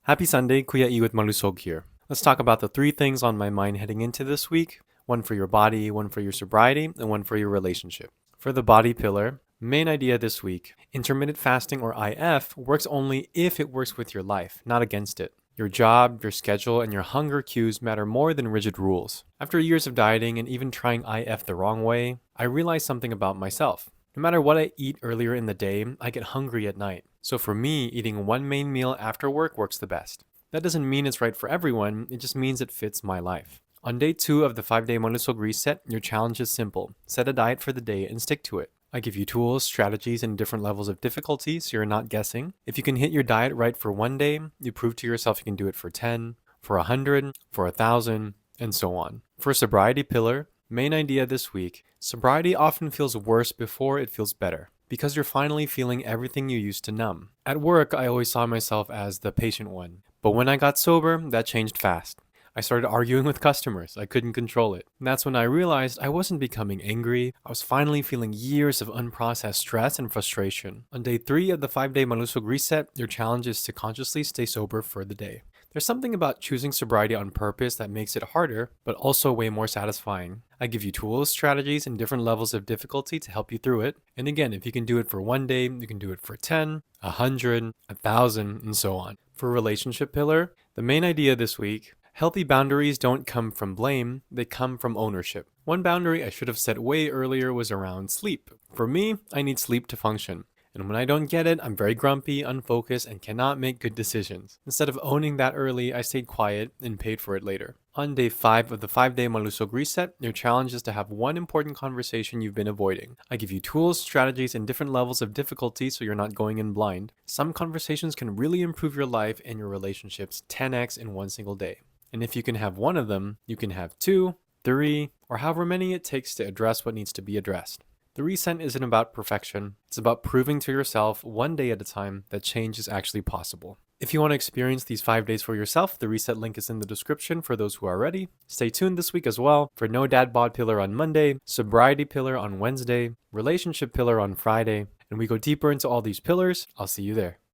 Happy Sunday, Kuya Iwit Malusog here. Let's talk about the three things on my mind heading into this week. One for your body, one for your sobriety, and one for your relationship. For the body pillar, main idea this week, intermittent fasting or IF works only if it works with your life, not against it. Your job, your schedule, and your hunger cues matter more than rigid rules. After years of dieting and even trying IF the wrong way, I realized something about myself. No matter what I eat earlier in the day, I get hungry at night. So for me, eating one main meal after work works the best. That doesn't mean it's right for everyone, it just means it fits my life. On day 2 of the 5-day Malusog reset, your challenge is simple. Set a diet for the day and stick to it. I give you tools, strategies, and different levels of difficulty so you're not guessing. If you can hit your diet right for one day, you prove to yourself you can do it for 10, for 100, for 1,000, and so on. For sobriety pillar, main idea this week, sobriety often feels worse before it feels better, because you're finally feeling everything you used to numb. At work, I always saw myself as the patient one, but when I got sober, that changed fast. I started arguing with customers. I couldn't control it. And that's when I realized I wasn't becoming angry. I was finally feeling years of unprocessed stress and frustration. On day 3 of the 5-day Malusog reset, your challenge is to consciously stay sober for the day. There's something about choosing sobriety on purpose that makes it harder, but also way more satisfying. I give you tools, strategies, and different levels of difficulty to help you through it. And again, if you can do it for one day, you can do it for 10, 100, 1,000, and so on. For relationship pillar, the main idea this week, healthy boundaries don't come from blame, they come from ownership. One boundary I should have set way earlier was around sleep. For me, I need sleep to function. And when I don't get it, I'm very grumpy, unfocused, and cannot make good decisions. Instead of owning that early, I stayed quiet and paid for it later. On day 5 of the 5-day Malusog reset, your challenge is to have one important conversation you've been avoiding. I give you tools, strategies, and different levels of difficulty so you're not going in blind. Some conversations can really improve your life and your relationships 10x in one single day. And if you can have one of them, you can have 2, 3, or however many it takes to address what needs to be addressed. The reset isn't about perfection. It's about proving to yourself one day at a time that change is actually possible. If you want to experience these 5 days for yourself, the reset link is in the description for those who are ready. Stay tuned this week as well for No Dad Bod Pillar on Monday, Sobriety Pillar on Wednesday, Relationship Pillar on Friday, and we go deeper into all these pillars. I'll see you there.